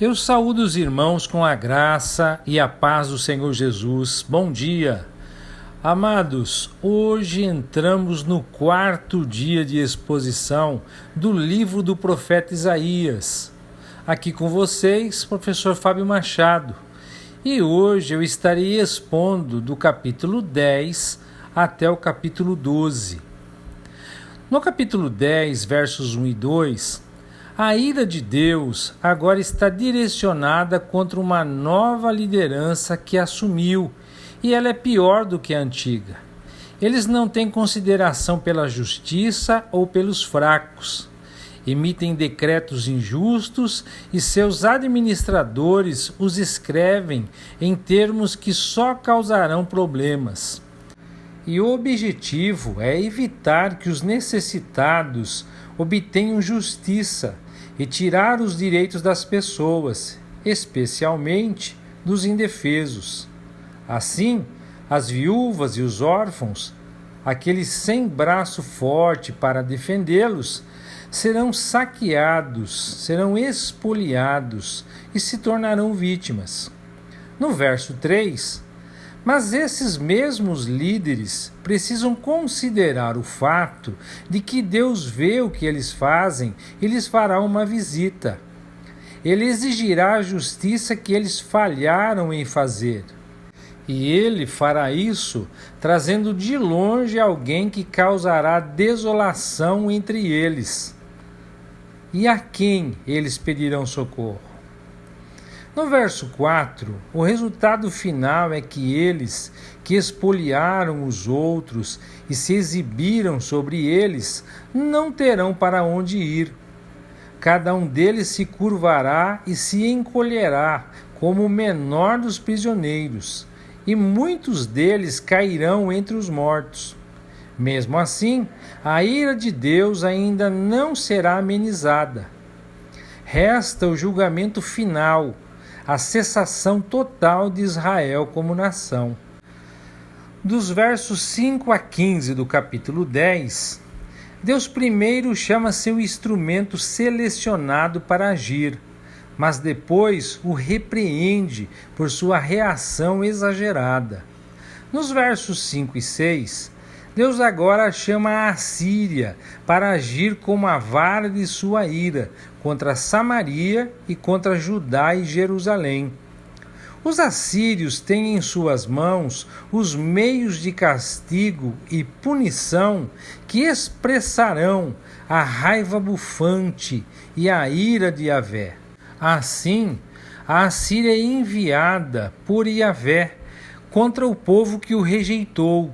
Eu saúdo os irmãos com a graça e a paz do Senhor Jesus. Bom dia. Amados, hoje entramos no 4º dia de exposição do livro do profeta Isaías. Aqui com vocês, professor Fábio Machado. E hoje eu estarei expondo do capítulo 10 até o capítulo 12. No capítulo 10, versos 1 e 2, a ira de Deus agora está direcionada contra uma nova liderança que assumiu, e ela é pior do que a antiga. Eles não têm consideração pela justiça ou pelos fracos. Emitem decretos injustos e seus administradores os escrevem em termos que só causarão problemas. E o objetivo é evitar que os necessitados obtenham justiça e tirar os direitos das pessoas, especialmente dos indefesos. Assim, as viúvas e os órfãos, aqueles sem braço forte para defendê-los, serão saqueados, serão expoliados e se tornarão vítimas. No verso 3, mas esses mesmos líderes precisam considerar o fato de que Deus vê o que eles fazem e lhes fará uma visita. Ele exigirá a justiça que eles falharam em fazer. E ele fará isso trazendo de longe alguém que causará desolação entre eles. E a quem eles pedirão socorro? No verso 4, o resultado final é que eles, que expoliaram os outros e se exibiram sobre eles, não terão para onde ir. Cada um deles se curvará e se encolherá como o menor dos prisioneiros, e muitos deles cairão entre os mortos. Mesmo assim, a ira de Deus ainda não será amenizada. Resta o julgamento final, a cessação total de Israel como nação. Dos versos 5 a 15 do capítulo 10, Deus primeiro chama seu instrumento selecionado para agir, mas depois o repreende por sua reação exagerada. Nos versos 5 e 6, Deus agora chama a Assíria para agir como a vara de sua ira contra Samaria e contra Judá e Jerusalém. Os assírios têm em suas mãos os meios de castigo e punição que expressarão a raiva bufante e a ira de Yahvé. Assim, a Assíria é enviada por Yahvé contra o povo que o rejeitou,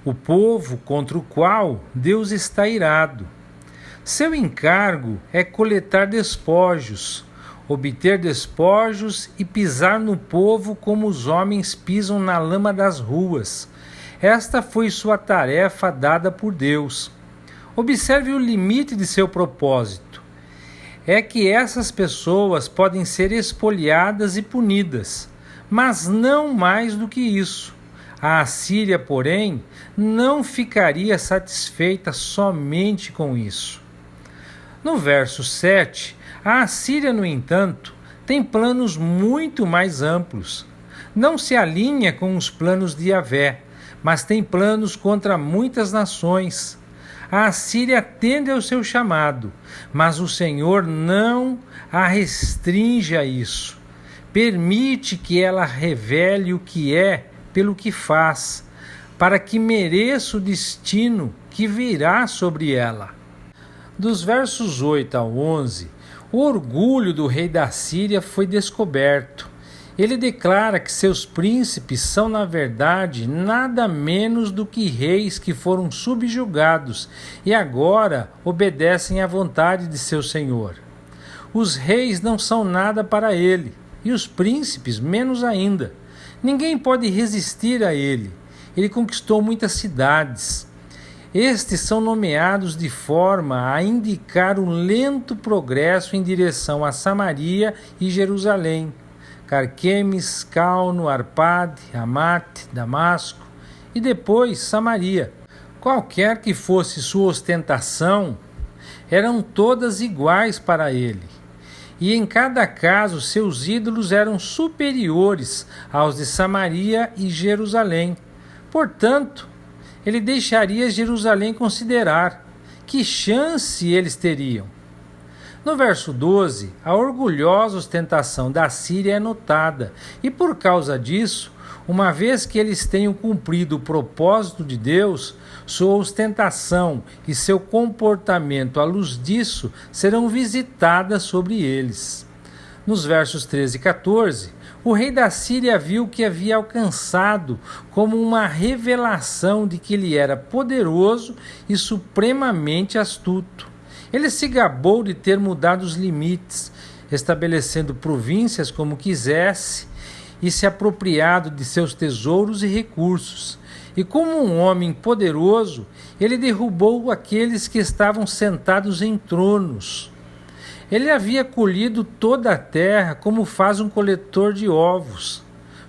o povo contra o qual Deus está irado. Seu encargo é coletar despojos, obter despojos e pisar no povo como os homens pisam na lama das ruas. Esta foi sua tarefa dada por Deus. Observe o limite de seu propósito. É que essas pessoas podem ser expoliadas e punidas, mas não mais do que isso. A Assíria, porém, não ficaria satisfeita somente com isso. No verso 7, a Assíria, no entanto, tem planos muito mais amplos. Não se alinha com os planos de Yahvé, mas tem planos contra muitas nações. A Assíria atende ao seu chamado, mas o Senhor não a restringe a isso. Permite que ela revele o que é pelo que faz, para que mereça o destino que virá sobre ela. Dos versos 8 ao 11, o orgulho do rei da Síria foi descoberto. Ele declara que seus príncipes são, na verdade, nada menos do que reis que foram subjugados e agora obedecem à vontade de seu senhor. Os reis não são nada para ele, e os príncipes menos ainda. Ninguém pode resistir a ele. Ele conquistou muitas cidades. Estes são nomeados de forma a indicar um lento progresso em direção a Samaria e Jerusalém. Carquemes, Calno, Arpade, Amate, Damasco e depois Samaria. Qualquer que fosse sua ostentação, eram todas iguais para ele. e em cada caso seus ídolos eram superiores aos de Samaria e Jerusalém. Portanto, ele deixaria Jerusalém considerar que chance eles teriam. No verso 12, a orgulhosa ostentação da Síria é notada, e por causa disso, uma vez que eles tenham cumprido o propósito de Deus, sua ostentação e seu comportamento à luz disso serão visitadas sobre eles. Nos versos 13 e 14, o rei da Síria viu que havia alcançado como uma revelação de que ele era poderoso e supremamente astuto. Ele se gabou de ter mudado os limites, estabelecendo províncias como quisesse e se apropriado de seus tesouros e recursos. E como um homem poderoso, ele derrubou aqueles que estavam sentados em tronos. Ele havia colhido toda a terra como faz um coletor de ovos.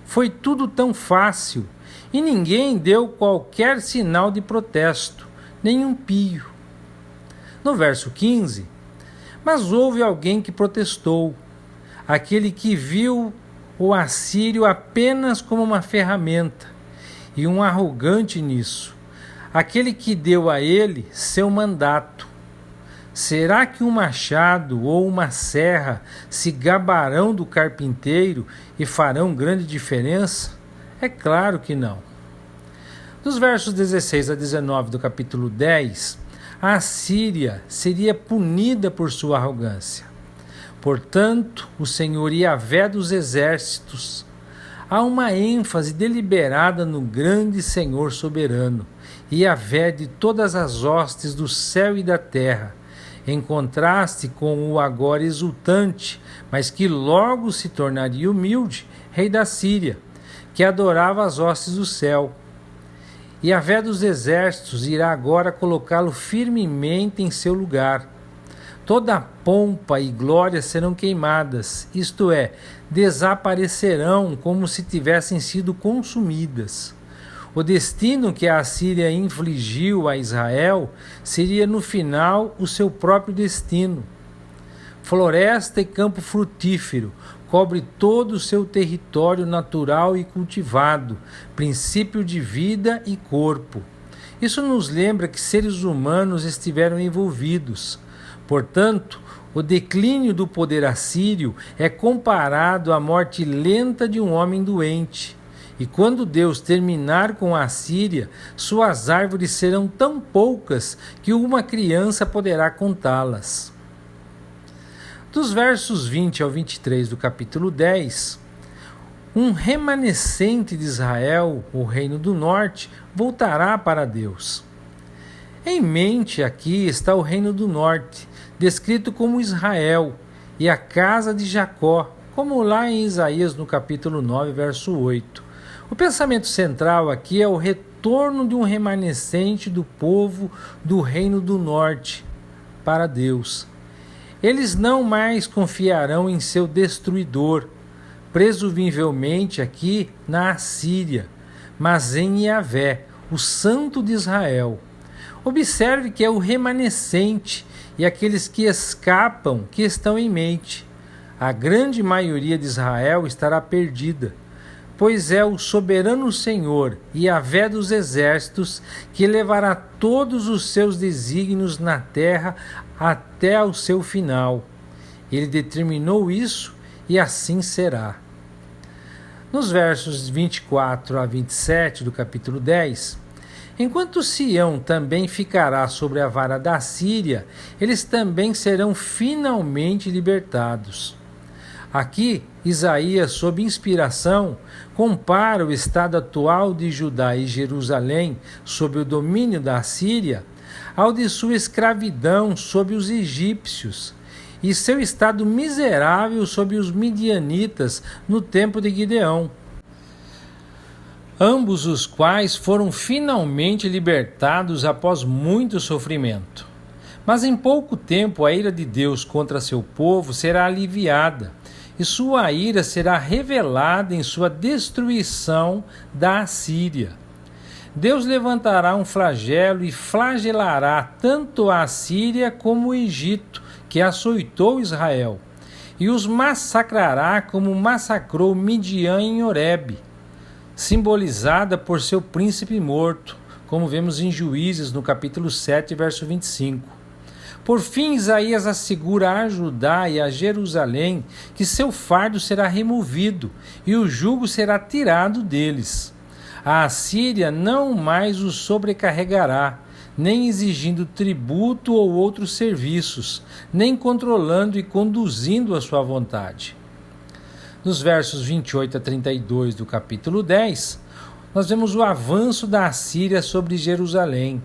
Foi tudo tão fácil, e ninguém deu qualquer sinal de protesto, nenhum pio. No verso 15, mas houve alguém que protestou, aquele que viu o assírio apenas como uma ferramenta, e um arrogante nisso, aquele que deu a ele seu mandato. Será que um machado ou uma serra se gabarão do carpinteiro e farão grande diferença? É claro que não. Dos versos 16 a 19 do capítulo 10, a Assíria seria punida por sua arrogância. Portanto, o Senhor Yahvé dos exércitos. Há uma ênfase deliberada no grande Senhor soberano, Yahvé de todas as hostes do céu e da terra, em contraste com o agora exultante, mas que logo se tornaria humilde, rei da Síria, que adorava as hostes do céu. Yahvé dos exércitos irá agora colocá-lo firmemente em seu lugar. Toda a pompa e glória serão queimadas, isto é, desaparecerão como se tivessem sido consumidas. O destino que a Assíria infligiu a Israel seria no final o seu próprio destino. Floresta e campo frutífero cobre todo o seu território natural e cultivado, princípio de vida e corpo. Isso nos lembra que seres humanos estiveram envolvidos. Portanto, o declínio do poder assírio é comparado à morte lenta de um homem doente. E quando Deus terminar com a Assíria, suas árvores serão tão poucas que uma criança poderá contá-las. Dos versos 20 ao 23 do capítulo 10, um remanescente de Israel, o reino do norte, voltará para Deus. Em mente aqui está o reino do norte, descrito como Israel, e a casa de Jacó, como lá em Isaías no capítulo 9, verso 8. O pensamento central aqui é o retorno de um remanescente do povo do reino do norte para Deus. Eles não mais confiarão em seu destruidor, presumivelmente aqui na Assíria, mas em Yahvé, o Santo de Israel. Observe que é o remanescente e aqueles que escapam que estão em mente. A grande maioria de Israel estará perdida, pois é o soberano Senhor, Yahvé dos exércitos, que levará todos os seus desígnios na terra até ao seu final. Ele determinou isso e assim será. Nos versos 24 a 27 do capítulo 10, enquanto Sião também ficará sobre a vara da Síria, eles também serão finalmente libertados. Aqui, Isaías, sob inspiração, compara o estado atual de Judá e Jerusalém sob o domínio da Assíria ao de sua escravidão sob os egípcios e seu estado miserável sob os midianitas no tempo de Gideão, ambos os quais foram finalmente libertados após muito sofrimento. Mas em pouco tempo a ira de Deus contra seu povo será aliviada, e sua ira será revelada em sua destruição da Assíria. Deus levantará um flagelo e flagelará tanto a Assíria como o Egito, que açoitou Israel. e os massacrará como massacrou Midian em Horebe, simbolizada por seu príncipe morto, como vemos em Juízes, no capítulo 7, verso 25. Por fim, Isaías assegura a Judá e a Jerusalém que seu fardo será removido e o jugo será tirado deles. A Assíria não mais os sobrecarregará, nem exigindo tributo ou outros serviços, nem controlando e conduzindo a sua vontade. Nos versos 28 a 32 do capítulo 10, nós vemos o avanço da Assíria sobre Jerusalém.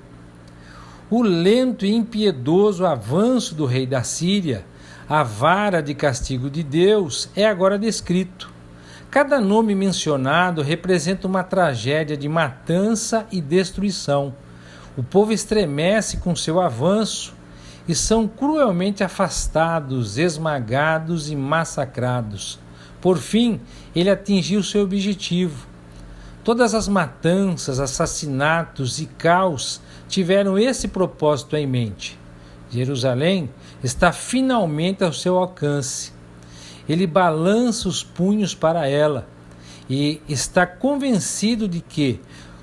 O lento e impiedoso avanço do rei da Síria, a vara de castigo de Deus, é agora descrito. Cada nome mencionado representa uma tragédia de matança e destruição. O povo estremece com seu avanço e são cruelmente afastados, esmagados e massacrados. Por fim, ele atingiu seu objetivo. Todas as matanças, assassinatos e caos tiveram esse propósito em mente. Jerusalém está finalmente ao seu alcance. Ele balança os punhos para ela e está convencido de que,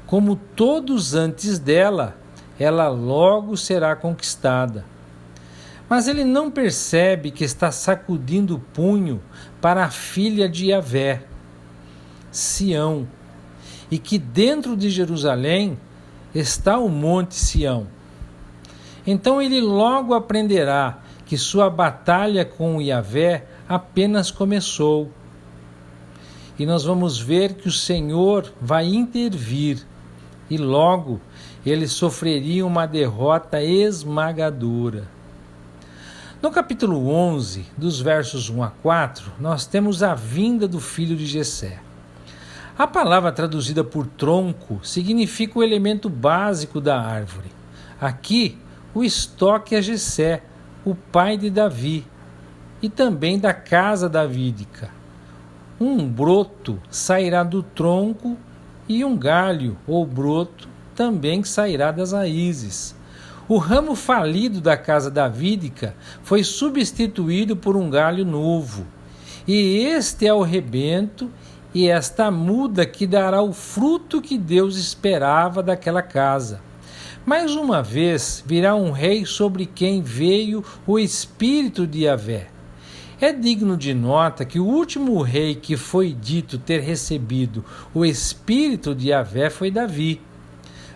como todos antes dela, ela logo será conquistada. Mas ele não percebe que está sacudindo o punho para a filha de Yahvé, Sião, e que dentro de Jerusalém está o monte Sião. Então ele logo aprenderá que sua batalha com Yahvé apenas começou. E nós vamos ver que o Senhor vai intervir e logo ele sofreria uma derrota esmagadora. No capítulo 11, dos versos 1 a 4, nós temos a vinda do filho de Jessé. A palavra traduzida por tronco significa o elemento básico da árvore. Aqui, o estoque é Jessé, o pai de Davi, e também da casa davídica. Um broto sairá do tronco e um galho ou broto também sairá das raízes. O ramo falido da casa davídica foi substituído por um galho novo. E este é o rebento e esta muda que dará o fruto que Deus esperava daquela casa. Mais uma vez virá um rei sobre quem veio o Espírito de Yahvé. É digno de nota que o último rei que foi dito ter recebido o Espírito de Yahvé foi Davi.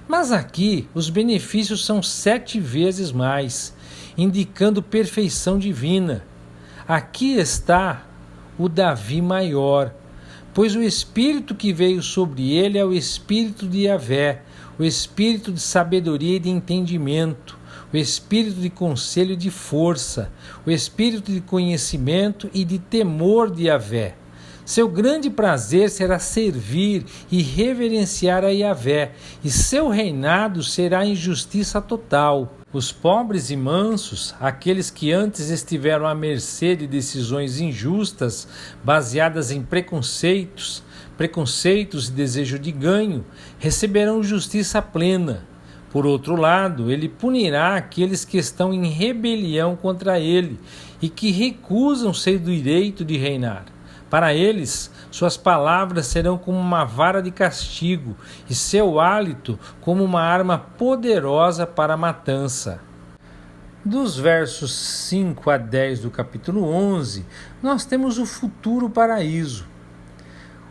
Mas aqui os benefícios são 7 vezes mais, indicando perfeição divina. Aqui está o Davi maior, pois o Espírito que veio sobre ele é o Espírito de Yahvé, o Espírito de sabedoria e de entendimento, o Espírito de conselho e de força, o Espírito de conhecimento e de temor de Yahvé. Seu grande prazer será servir e reverenciar a Yahvé, e seu reinado será em justiça total. Os pobres e mansos, aqueles que antes estiveram à mercê de decisões injustas, baseadas em preconceitos e desejo de ganho, receberão justiça plena. Por outro lado, ele punirá aqueles que estão em rebelião contra ele e que recusam seu direito de reinar. Para eles, suas palavras serão como uma vara de castigo e seu hálito como uma arma poderosa para a matança. Dos versos 5 a 10 do capítulo 11, nós temos o futuro paraíso.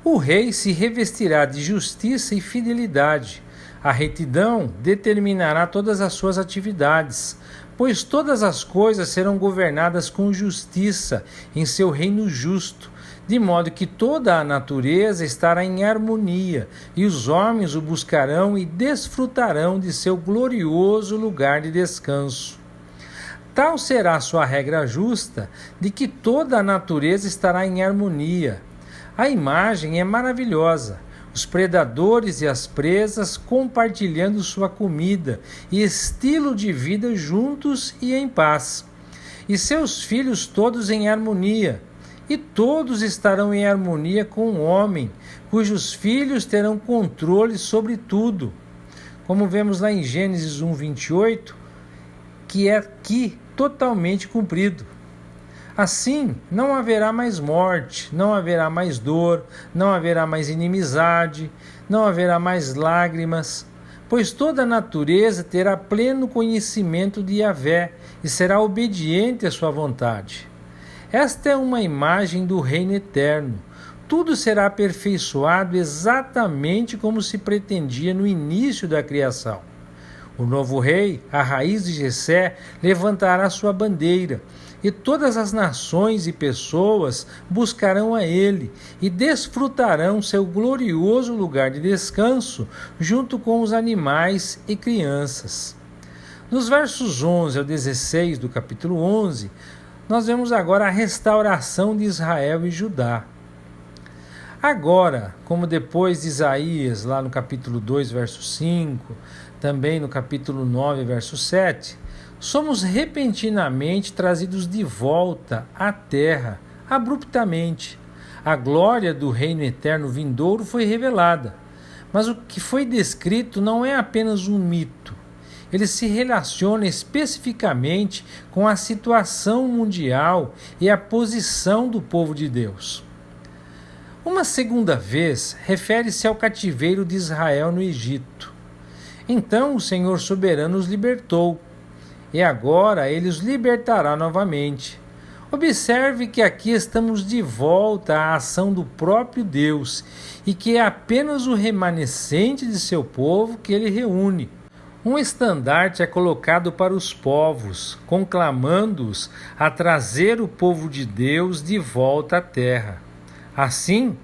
O rei se revestirá de justiça e fidelidade. A retidão determinará todas as suas atividades, pois todas as coisas serão governadas com justiça em seu reino justo, de modo que toda a natureza estará em harmonia, e os homens o buscarão e desfrutarão de seu glorioso lugar de descanso. Tal será sua regra justa, de que toda a natureza estará em harmonia. A imagem é maravilhosa. Os predadores e as presas compartilhando sua comida e estilo de vida juntos e em paz. E seus filhos todos em harmonia. E todos estarão em harmonia com o homem, cujos filhos terão controle sobre tudo. Como vemos lá em Gênesis 1:28, que é aqui totalmente cumprido. Assim, não haverá mais morte, não haverá mais dor, não haverá mais inimizade, não haverá mais lágrimas, pois toda a natureza terá pleno conhecimento de Yahvé e será obediente à sua vontade. Esta é uma imagem do reino eterno. Tudo será aperfeiçoado exatamente como se pretendia no início da criação. O novo rei, a raiz de Jessé, levantará sua bandeira, e todas as nações e pessoas buscarão a ele e desfrutarão seu glorioso lugar de descanso junto com os animais e crianças. Nos versos 11 ao 16 do capítulo 11, nós vemos agora a restauração de Israel e Judá. Agora, como depois de Isaías, lá no capítulo 2, verso 5, também no capítulo 9, verso 7, somos repentinamente trazidos de volta à terra, abruptamente. A glória do reino eterno vindouro foi revelada, mas o que foi descrito não é apenas um mito. Ele se relaciona especificamente com a situação mundial e a posição do povo de Deus. Uma segunda vez refere-se ao cativeiro de Israel no Egito. Então o Senhor soberano os libertou, e agora ele os libertará novamente. Observe que aqui estamos de volta à ação do próprio Deus, e que é apenas o remanescente de seu povo que ele reúne. Um estandarte é colocado para os povos, conclamando-os a trazer o povo de Deus de volta à terra. Assim,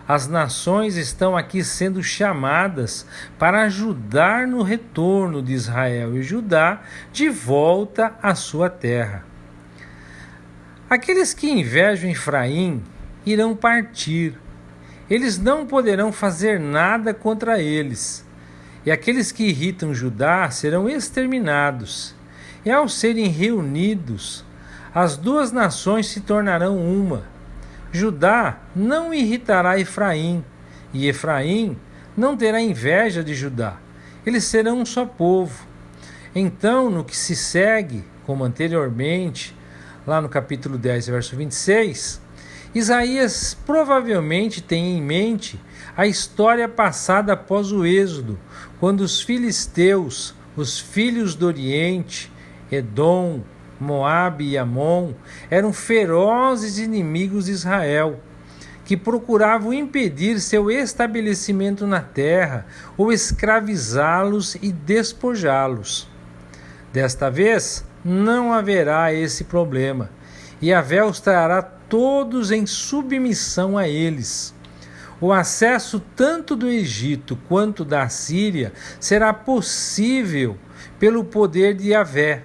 as nações estão aqui sendo chamadas para ajudar no retorno de Israel e Judá de volta à sua terra. Aqueles que invejam Efraim irão partir. Eles não poderão fazer nada contra eles. E aqueles que irritam Judá serão exterminados. E ao serem reunidos, as duas nações se tornarão uma. Judá não irritará Efraim, e Efraim não terá inveja de Judá. Eles serão um só povo. Então, no que se segue, como anteriormente, lá no capítulo 10, verso 26, Isaías provavelmente tem em mente a história passada após o Êxodo, quando os filisteus, os filhos do Oriente, Edom, Moabe e Amon, eram ferozes inimigos de Israel, que procuravam impedir seu estabelecimento na terra ou escravizá-los e despojá-los. Desta vez, não haverá esse problema, e Yahvé os trará todos em submissão a eles. O acesso tanto do Egito quanto da Síria será possível pelo poder de Yahvé.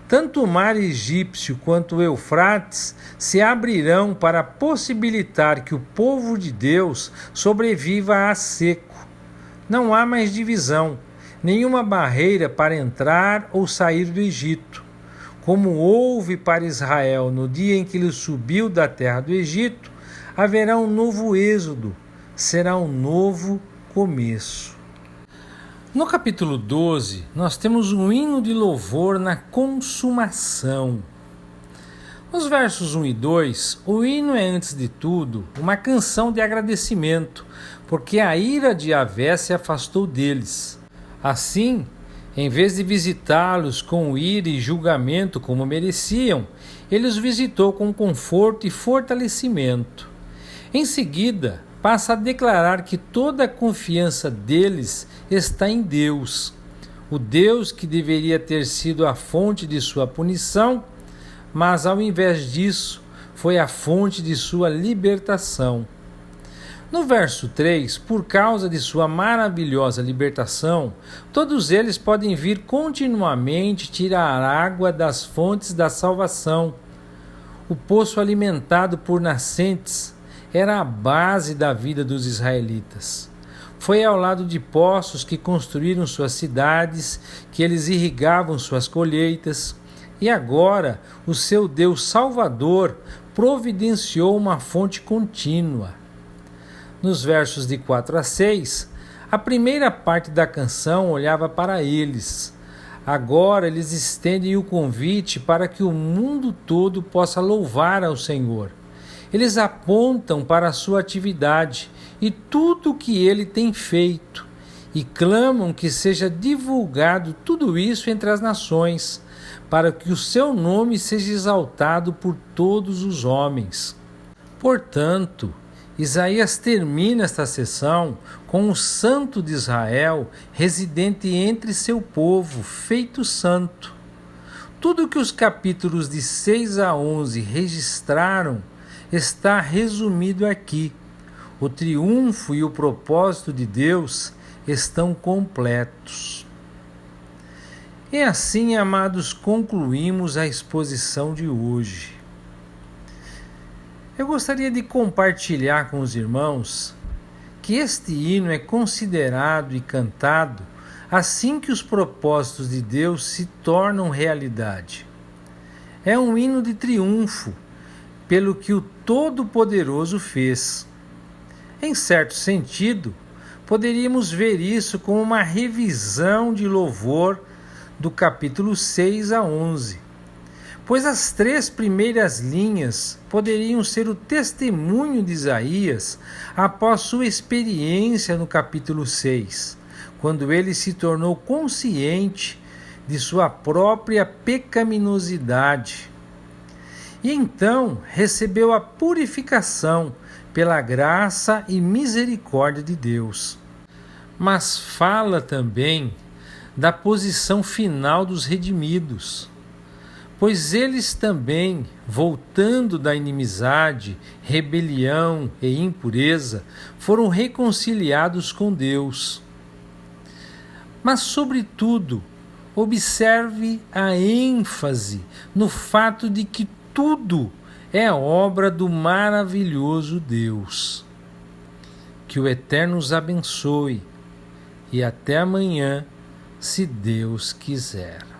Tanto o mar egípcio quanto o Eufrates se abrirão para possibilitar que o povo de Deus sobreviva a seco. Não há mais divisão, nenhuma barreira para entrar ou sair do Egito. Como houve para Israel no dia em que ele subiu da terra do Egito, haverá um novo êxodo, será um novo começo. No capítulo 12, nós temos um hino de louvor na consumação. Nos versos 1 e 2, o hino é, antes de tudo, uma canção de agradecimento, porque a ira de Yahvé se afastou deles. Assim, em vez de visitá-los com ira e julgamento como mereciam, ele os visitou com conforto e fortalecimento. Em seguida, passa a declarar que toda a confiança deles está em Deus. O Deus que deveria ter sido a fonte de sua punição, mas ao invés disso, foi a fonte de sua libertação. No verso 3, por causa de sua maravilhosa libertação, todos eles podem vir continuamente tirar água das fontes da salvação. O poço alimentado por nascentes era a base da vida dos israelitas. Foi ao lado de poços que construíram suas cidades, que eles irrigavam suas colheitas, e agora o seu Deus Salvador providenciou uma fonte contínua. Nos versos de 4 a 6, a primeira parte da canção olhava para eles. Agora eles estendem o convite para que o mundo todo possa louvar ao Senhor. Eles apontam para a sua atividade e tudo o que ele tem feito e clamam que seja divulgado tudo isso entre as nações, para que o seu nome seja exaltado por todos os homens. Portanto, Isaías termina esta sessão com o Santo de Israel residente entre seu povo, feito santo. Tudo que os capítulos de 6 a 11 registraram está resumido aqui. O triunfo e o propósito de Deus estão completos. E assim, amados, concluímos a exposição de hoje. Eu gostaria de compartilhar com os irmãos que este hino é considerado e cantado assim que os propósitos de Deus se tornam realidade. É um hino de triunfo pelo que o Todo-Poderoso fez. Em certo sentido, poderíamos ver isso como uma revisão de louvor do capítulo 6 a 11. Pois as 3 primeiras linhas poderiam ser o testemunho de Isaías após sua experiência no capítulo 6, quando ele se tornou consciente de sua própria pecaminosidade. E então recebeu a purificação pela graça e misericórdia de Deus. Mas fala também da posição final dos redimidos, pois eles também, voltando da inimizade, rebelião e impureza, foram reconciliados com Deus. Mas, sobretudo, observe a ênfase no fato de que tudo é obra do maravilhoso Deus. Que o Eterno os abençoe e até amanhã, se Deus quiser.